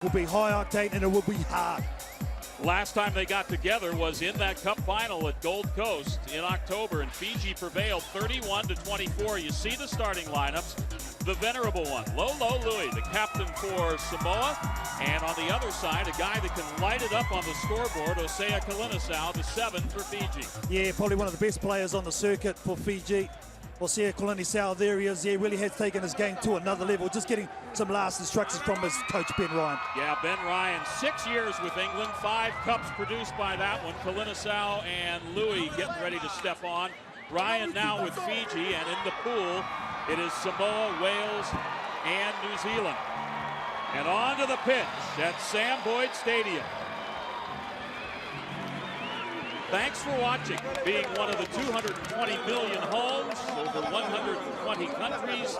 will be high octane and it will be hard. Last time they got together was in that cup final at Gold Coast in October, and Fiji prevailed 31-24. You see the starting lineups. The venerable one, Lolo Louis, the captain for Samoa. And on the other side, a guy that can light it up on the scoreboard, Osea Kalinisau, the 7 for Fiji. Yeah, probably one of the best players on the circuit for Fiji. Osea Kalinisau, there he is. Yeah, really has taken his game to another level. Just getting some last instructions from his coach, Ben Ryan. Yeah, Ben Ryan, 6 years with England, 5 cups produced by that one. Kalinisau and Louis getting ready to step on. Ryan now with Fiji, and in the pool, it is Samoa, Wales, and New Zealand. And on to the pitch at Sam Boyd Stadium. Thanks for watching. Being one of the 220 million homes, over 120 countries,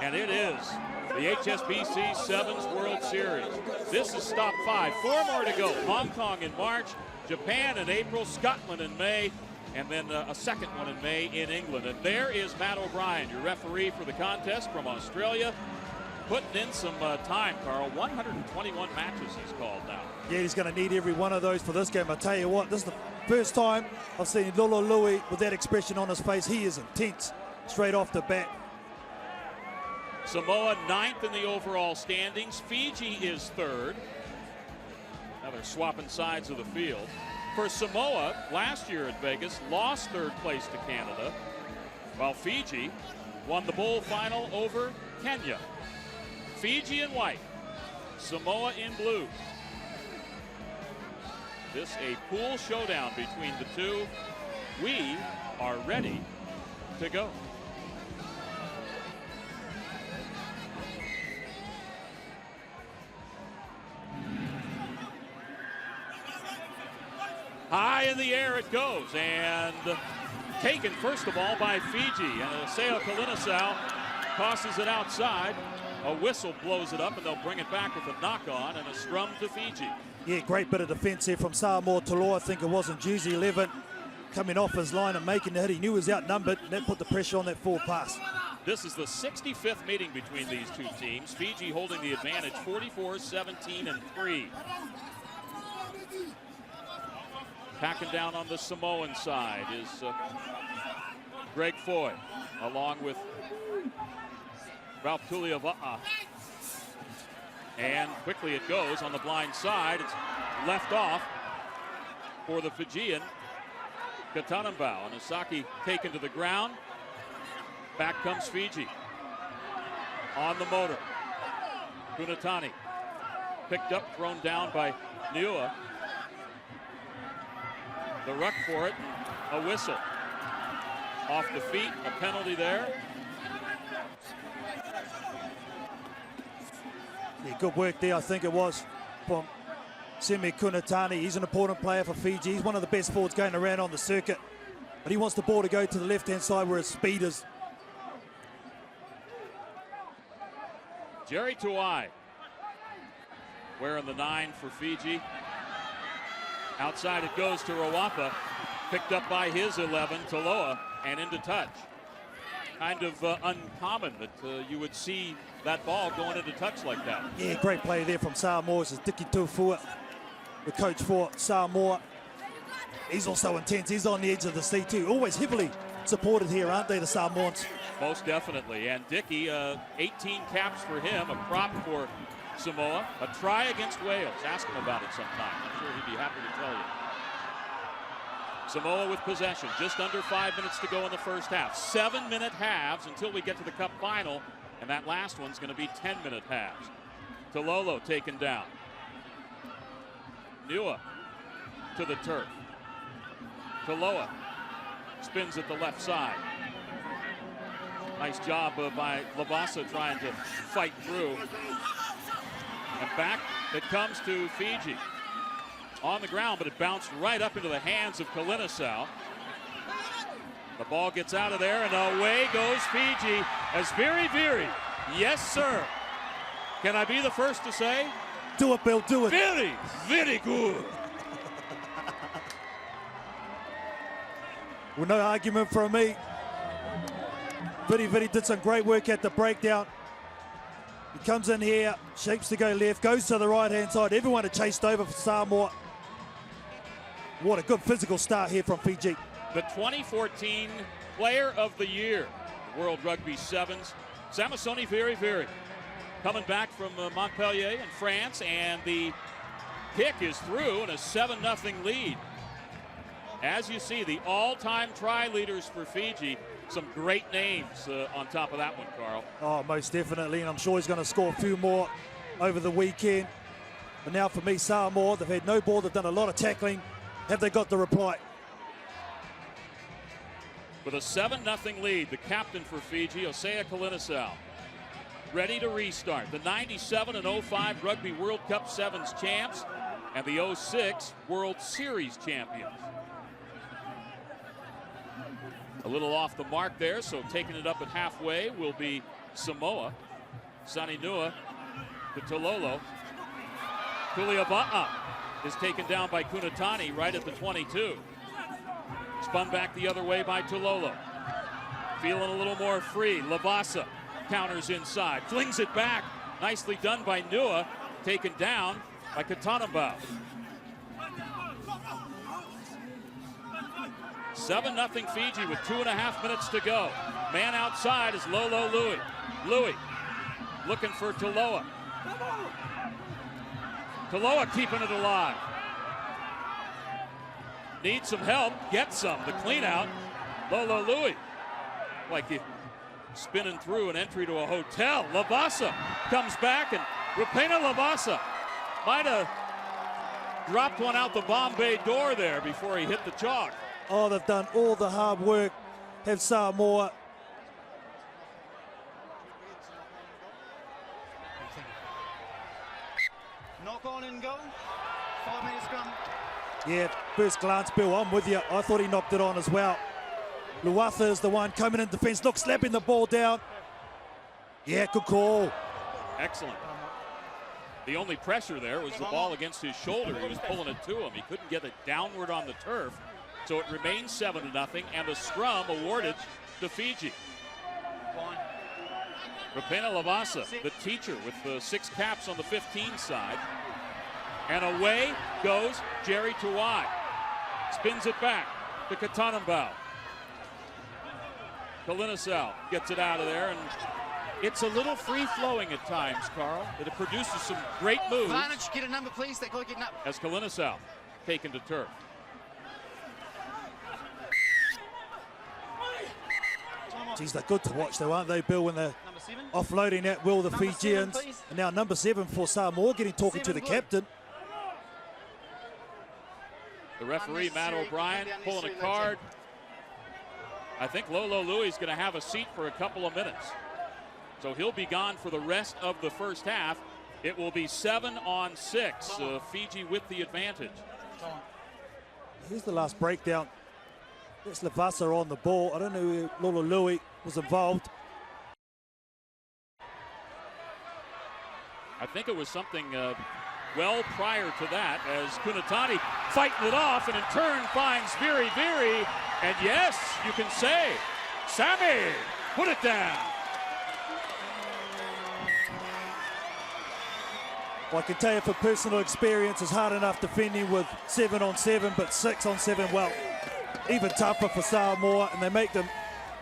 and it is the HSBC Sevens World Series. This is stop 5. 4 more to go. Hong Kong in March, Japan in April, Scotland in May, and then a second one in May in England. And there is Matt O'Brien, your referee for the contest from Australia, putting in some time, Carl. 121 matches he's called now. Yeah, he's going to need every one of those for this game. I tell you what, this is the first time I've seen Lolo Louis with that expression on his face. He is intense straight off the bat. Samoa 9th in the overall standings. Fiji is 3rd. Now they're swapping sides of the field. For Samoa, last year at Vegas, lost 3rd place to Canada, while Fiji won the bowl final over Kenya. Fiji in white, Samoa in blue. This a pool showdown between the two. We are ready to go. High in the air it goes, and taken first of all by Fiji. And Osea Kalinisau tosses it outside. A whistle blows it up, and they'll bring it back with a knock-on and a scrum to Fiji. Yeah, great bit of defense here from Samoa Taloa. I think it was in Jersey 11, coming off his line and making the hit. He knew he was outnumbered, and that put the pressure on that forward pass. This is the 65th meeting between these two teams. Fiji holding the advantage 44-17-3. Packing down on the Samoan side is Greg Foy, along with Ralph Tuliava'a. And quickly it goes on the blind side. It's left off for the Fijian, Katanambau. And Asaki taken to the ground. Back comes Fiji. On the motor. Kunatani picked up, thrown down by Niua. The ruck for it, a whistle. Off the feet, a penalty there. Yeah, good work there, I think it was, from Semi Kunatani. He's an important player for Fiji. He's one of the best forwards going around on the circuit. But he wants the ball to go to the left-hand side where his speed is. Jerry Tuai wearing the 9 for Fiji. Outside it goes to Rawapa, picked up by his 11, Taloa, and into touch. Kind of uncommon that you would see that ball going into touch like that. Yeah, great play there from Samoa. This is Diki Tufua, the coach for Samoa. He's also intense. He's on the edge of the seat too. Always heavily supported here, aren't they, the Samoans? Most definitely. And Dickie, 18 caps for him, a prop for Samoa. A try against Wales. Ask him about it sometime. I'm sure he'd be happy to tell you. Samoa with possession. Just under 5 minutes to go in the first half. 7-minute halves until we get to the cup final. And that last one's going to be 10-minute halves. Talolo taken down. Niua to the turf. Taloa spins at the left side. Nice job by Labasa trying to fight through. And back it comes to Fiji. On the ground, but it bounced right up into the hands of Kalinisau. The ball gets out of there, and away goes Fiji as Viri Viri. Yes, sir. Can I be the first to say? Do it, Bill, do it. Very, very good. Well, no argument from me. Viri Viri did some great work at the breakdown. He comes in here, shapes to go left, goes to the right-hand side. Everyone had chased over for Samoa. What a good physical start here from Fiji. The 2014 Player of the Year, World Rugby Sevens, Samasoni Very Very, coming back from Montpellier in France, and the kick is through and a 7-0 lead. As you see, the all-time try leaders for Fiji, some great names on top of that one, Carl. Oh, most definitely, and I'm sure he's going to score a few more over the weekend. But now for me, Samoa, they've had no ball, they've done a lot of tackling. Have they got the reply? With a 7-0 lead, the captain for Fiji, Osea Kalinisau, ready to restart. The 97 and 05 Rugby World Cup Sevens champs and the 06 World Series champions. A little off the mark there, so taking it up at halfway will be Samoa. Saninua to Tololo. Kuliaba'a is taken down by Kunatani right at the 22. Spun back the other way by Tololo. Feeling a little more free. Labasa counters inside. Flings it back. Nicely done by Nua. Taken down by Katanambau. 7-0 Fiji with 2.5 minutes to go. Man outside is Lolo Louis. Louis looking for Toloa. Toloa keeping it alive. Needs some help, gets some. The clean out, Lolo Louis. Like he's spinning through an entry to a hotel. Labasa comes back, and Rupena Labasa might have dropped one out the Bombay door there before he hit the chalk. Oh, they've done all the hard work. Have Samoa. Knock on and go. 5 minutes scrum. Yeah, first glance, Bill, I'm with you. I thought he knocked it on as well. Luatha is the one coming in defense. Look, slapping the ball down. Yeah, good call. Excellent. The only pressure there was the ball against his shoulder. He was pulling it to him. He couldn't get it downward on the turf. So it remains 7-0, and the scrum awarded to Fiji. Rapena Labasa, the teacher, with the 6 caps on the 15 side. And away goes Jerry Tuwai. Spins it back to Katanambau. Kalinisau gets it out of there, and it's a little free-flowing at times, Carl. It produces some great moves. Varnage, get a number, please. They're going to get up. As Kalinisau taken to turf. Geez, they're good to watch though, aren't they, Bill, when they're offloading at will the Fijians. And now number 7 for Samoa getting talking to the captain. The referee, Matt O'Brien, pulling a card. I think Lolo Louis is going to have a seat for a couple of minutes. So he'll be gone for the rest of the first half. It will be 7-on-6. Fiji with the advantage. Here's the last breakdown. It's Lavasa on the ball. I don't know if Lolo Louis was involved. I think it was something well prior to that, as Kunatani fighting it off and in turn finds Viri Viri. And yes, you can say, Sammy, put it down. Well, I can tell you from personal experience, it's hard enough defending with 7-on-7, but 6-on-7, well, even tougher for Samoa, and they make them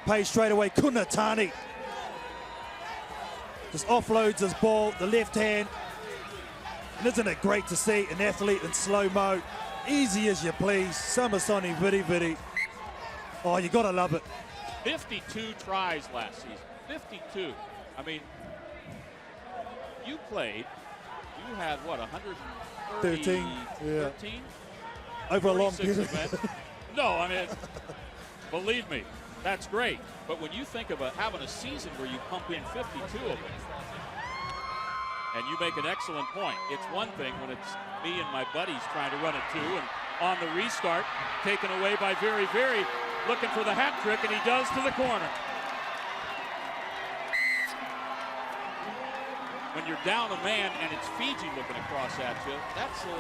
pay straight away. Kunatani just offloads his ball, the left hand. And isn't it great to see an athlete in slow-mo? Easy as you please. Samasoni Viri Viri. Oh, you gotta love it. 52 tries last season. 52. I mean, you played, you had what, 113? 13? Over a long period. No, I mean, believe me, that's great. But when you think about having a season where you pump in 52 of them, and you make an excellent point, it's one thing when it's me and my buddies trying to run it too, and on the restart, taken away by Viri Viri, looking for the hat trick, and he does to the corner. When you're down a man and it's Fiji looking across at you, that's a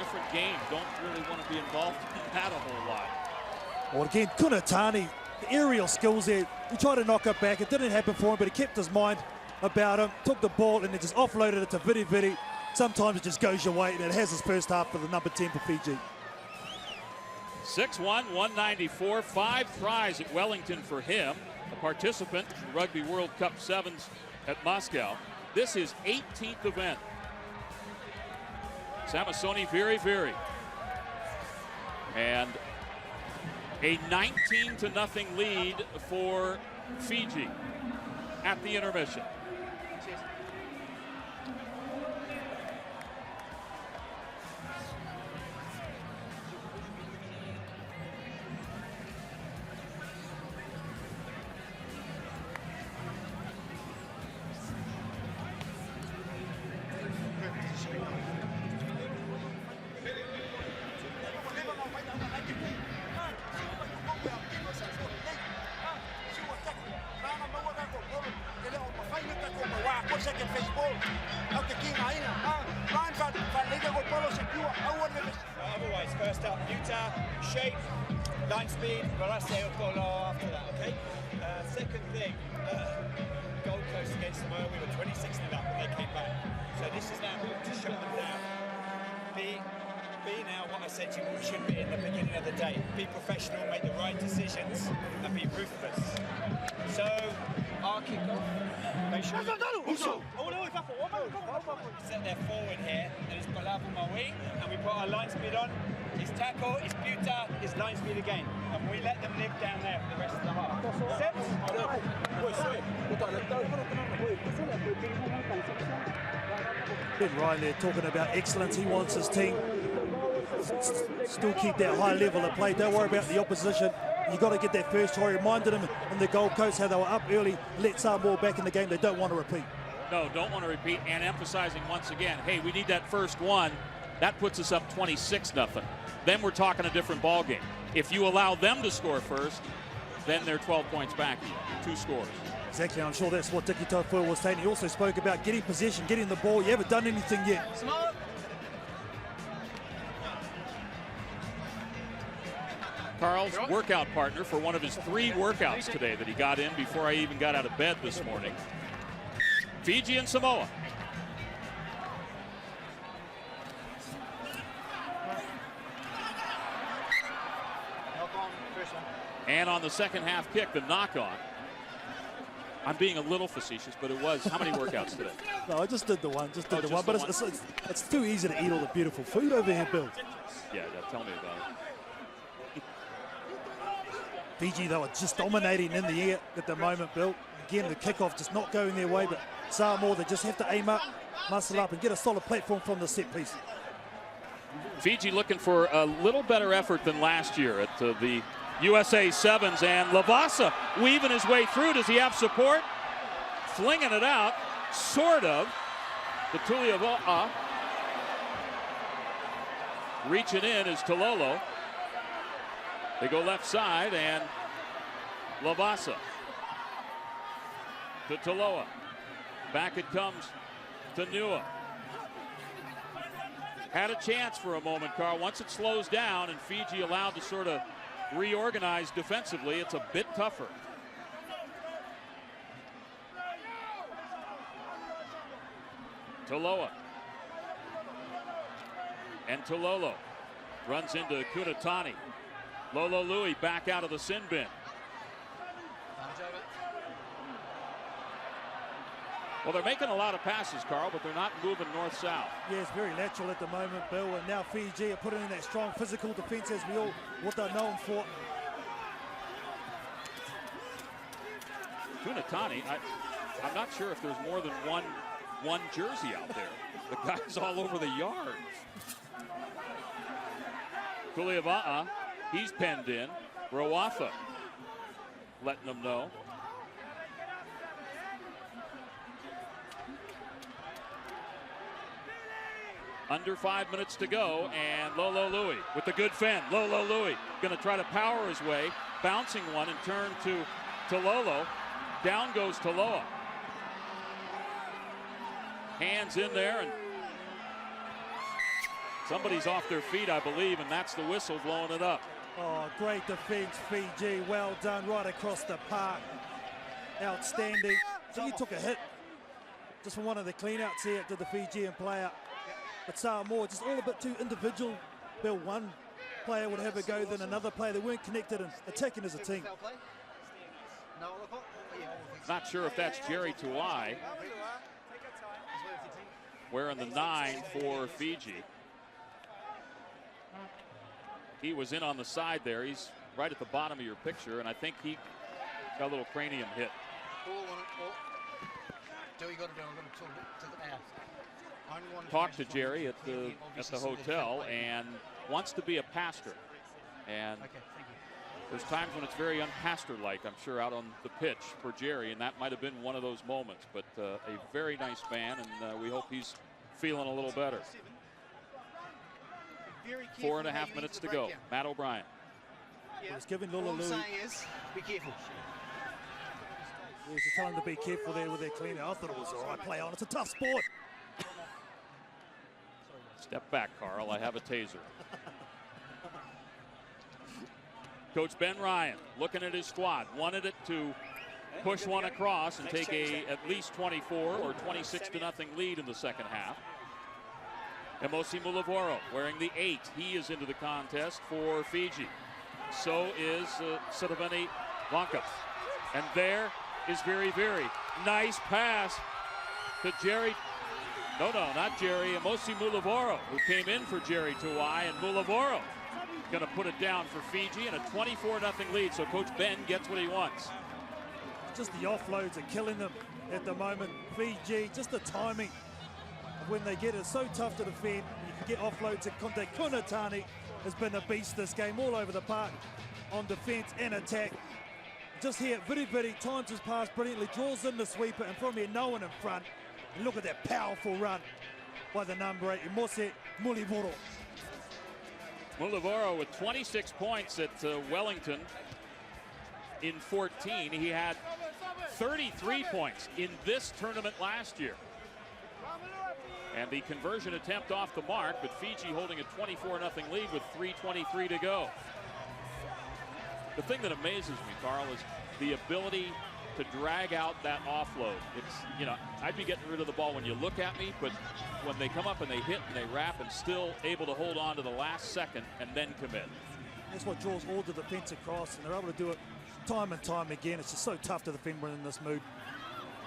different game. Don't really want to be involved in that a whole lot. Well, again, Kunatani, the aerial skills there. He tried to knock it back. It didn't happen for him, but he kept his mind about him, took the ball and then just offloaded it to Vidi Vidi. Sometimes it just goes your way, and it has his first half for the number 10 for Fiji. 6'1", 194, 5 tries at Wellington for him, a participant in the Rugby World Cup Sevens at Moscow. This is 18th event. Samasoni Viri. And a 19-0 lead for Fiji at the intermission. Otherwise, first up, Utah, shape, line speed, Barassi will follow after that, okay? Second thing, Gold Coast against Samoa, we were 26 0 up when they came back. So this is now to shut them down. Be now what I said to you we should be in the beginning of the day. Be professional, make the right decisions, and be ruthless. So, our kick-off, make sure set their forward here, and it's Balav on my wing, and we put our line speed on. His tackle, his buta, his line speed again. And we let them live down there for the rest of the half. Set? Ben Ryan there talking about excellence. He wants his team still keep that high level of play. Don't worry about the opposition. You got to get that first try. Reminded them in the Gold Coast how they were up early, let Samoa back in the game. They don't want to repeat. No, don't want to repeat, and emphasizing once again, hey, we need that first one. That puts us up 26-0. Then we're talking a different ball game. If you allow them to score first, then they're 12 points back, 2 scores. Exactly, I'm sure that's what Diki Tofua was saying. He also spoke about getting possession, getting the ball. You haven't done anything yet. Carl's workout partner for one of his 3 workouts today that he got in before I even got out of bed this morning. Fiji and Samoa. And on the second half kick, the knock-on. I'm being a little facetious, but it was, how many workouts today? No, I just did the one, but it's too easy to eat all the beautiful food over here, Bill. Yeah, tell me about it. Fiji, though, are just dominating in the air at the moment, Bill. Again, the kickoff just not going their way, but Samoa, they just have to aim up, muscle up, and get a solid platform from the set piece. Fiji looking for a little better effort than last year at the USA Sevens, and Lavasa weaving his way through. Does he have support? Flinging it out, sort of. The Tuliava'a. Reaching in is Tololo. They go left side, and Lavasa to Toloa. Back it comes to Nua. Had a chance for a moment, Carl. Once it slows down and Fiji allowed to sort of reorganize defensively, it's a bit tougher. Toloa. And Tololo runs into Kunatani. Lolo Louis back out of the sin bin. Well, they're making a lot of passes, Carl, but they're not moving north-south. Yeah, it's very natural at the moment, Bill, and now Fiji are putting in that strong physical defense as what they're known for. Kunatani, I'm not sure if there's more than one jersey out there. The guy's all over the yard. Tuliava'a, he's penned in. Roafa letting them know. Under 5 minutes to go, and Lolo Louis with the good fend. Lolo Louis going to try to power his way, bouncing one and turn to Lolo. Down goes Toloa. Hands in there, and somebody's off their feet, I believe, and that's the whistle blowing it up. Oh, great defense, Fiji. Well done right across the park. Outstanding. So you took a hit just from one of the clean-outs here to the Fijian player. But Samoa just all a bit too individual. Bill, one player would have a go than another player. They weren't connected and attacking as a team. Not sure if that's Jerry Tuai wearing the 9 for Fiji. He was in on the side there. He's right at the bottom of your picture, and I think he got a little cranium hit. Talked to Jerry at the hotel and wants to be a pastor. And there's times when it's very unpastor-like, I'm sure, out on the pitch for Jerry, and that might have been one of those moments. But a very nice man, and we hope he's feeling a little better. 4.5 minutes to go. Matt O'Brien. He's giving Lula All I'm Louie. saying is, be careful. He's just telling them to be careful there with their cleaner. I thought it was all right play on. It's a tough sport. Step back, Carl. I have a taser. Coach Ben Ryan looking at his squad. Wanted it to push one across and take a at least 24 or 26-0 lead in the second half. Emosi Mulavoro wearing the 8. He is into the contest for Fiji. So is Siraveni Lanka. And there is Very Very. Nice pass to Jerry. No, not Jerry. Emosi Mulavoro, who came in for Jerry Tuai, and Mulavoro going to put it down for Fiji in a 24-0 lead. So Coach Ben gets what he wants. Just the offloads are killing them at the moment. Fiji, just the timing of when they get it. So tough to defend. You can get offloads at contact. Kunatani has been a beast this game, all over the park on defense and attack. Just here, Viri times his pass brilliantly, draws in the sweeper, and from here, no one in front. And look at that powerful run by the number 8, Emosi Mulavoro. Mulavoro with 26 points at Wellington in 14. He had 33 points in this tournament last year. And the conversion attempt off the mark, but Fiji holding a 24-0 lead with 3:23 to go. The thing that amazes me, Carl, is the ability to drag out that offload. It's, you know, I'd be getting rid of the ball when you look at me, but when they come up and they hit and they wrap and still able to hold on to the last second and then commit. That's what draws all the defense across, and they're able to do it time and time again. It's just so tough to defend when in this mood.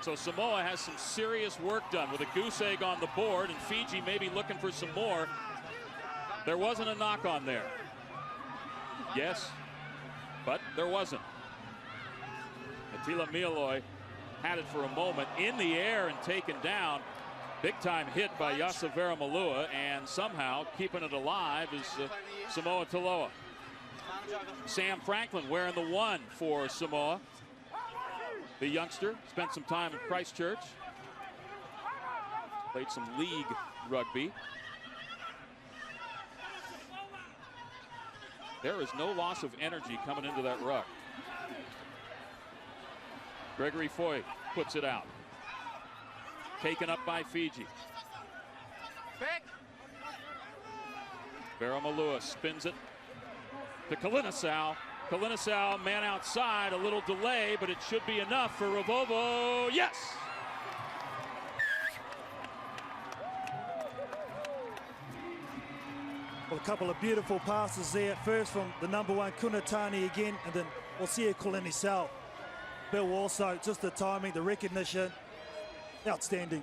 So Samoa has some serious work done with a goose egg on the board, and Fiji may be looking for some more. There wasn't a knock on there. Yes, but there wasn't. Attila Mialoi had it for a moment in the air and taken down. Big time hit by Yasa Veramalua, and somehow keeping it alive is Samoa Taloa. Sam Franklin wearing the 1 for Samoa. The youngster spent some time in Christchurch. Played some league rugby. There is no loss of energy coming into that ruck. Gregory Foy puts it out. Taken up by Fiji. Veramalua spins it to Kalinasau. Kalinasau, man outside, a little delay, but it should be enough for Ravovo. Yes! Well, a couple of beautiful passes there. First from the number 1, Kunatani again, and then Osea Kalinasau. Bill also, just the timing, the recognition, outstanding.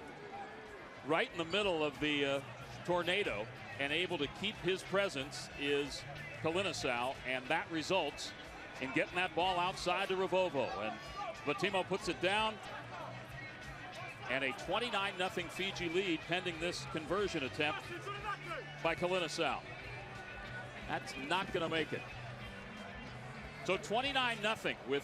Right in the middle of the tornado and able to keep his presence is Kalinasau, and that results in getting that ball outside to Ravovo. And Vatimo puts it down, and a 29-0 Fiji lead pending this conversion attempt by Kalinasau. That's not going to make it. So 29-0 with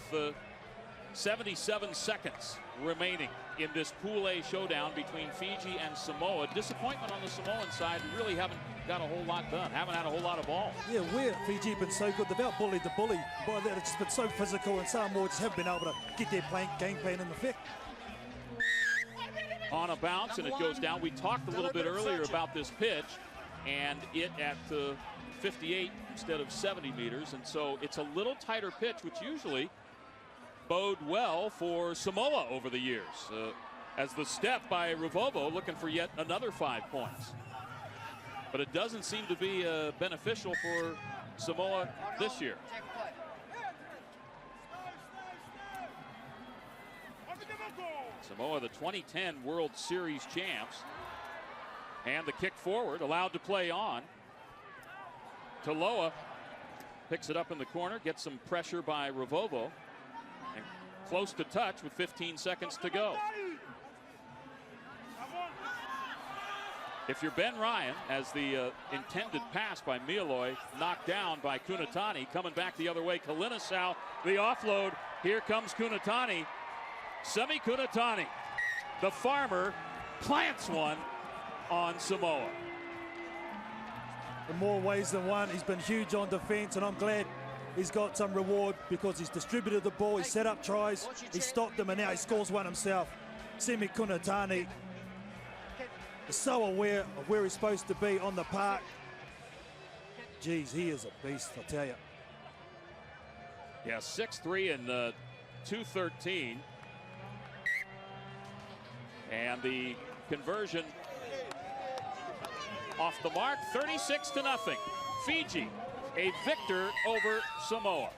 77 seconds remaining in this Pool A showdown between Fiji and Samoa. Disappointment on the Samoan side. We really haven't got a whole lot done. Haven't had a whole lot of ball. Yeah, where Fiji have been so good. They've out-bullied the bully. By that, it's just been so physical, and Samoa just haven't been able to get their game plan in effect. On a bounce, and it goes down. We talked a little bit earlier about this pitch, and it at 58 instead of 70 meters, and so it's a little tighter pitch, which usually bode well for Samoa over the years. as the step by Rivovo looking for yet another 5 points. But it doesn't seem to be beneficial for Samoa this year. Samoa, the 2010 World Series champs. And the kick forward, allowed to play on. Taloa picks it up in the corner, gets some pressure by Rivovo. And close to touch with 15 seconds to go. If you're Ben Ryan, as the intended pass by Mieloy knocked down by Kunatani, coming back the other way, Kalinisau, the offload. Here comes Kunatani. Semi Kunatani, the farmer, plants one on Samoa. In more ways than one, he's been huge on defense, and I'm glad he's got some reward because he's distributed the ball, he's set up tries, he stopped them, and now he scores one himself. Semi Kunatani is so aware of where he's supposed to be on the park. Geez, he is a beast, I tell you. Yeah, 6'3" and 213. And the conversion off the mark, 36-0. Fiji, a victor over Samoa.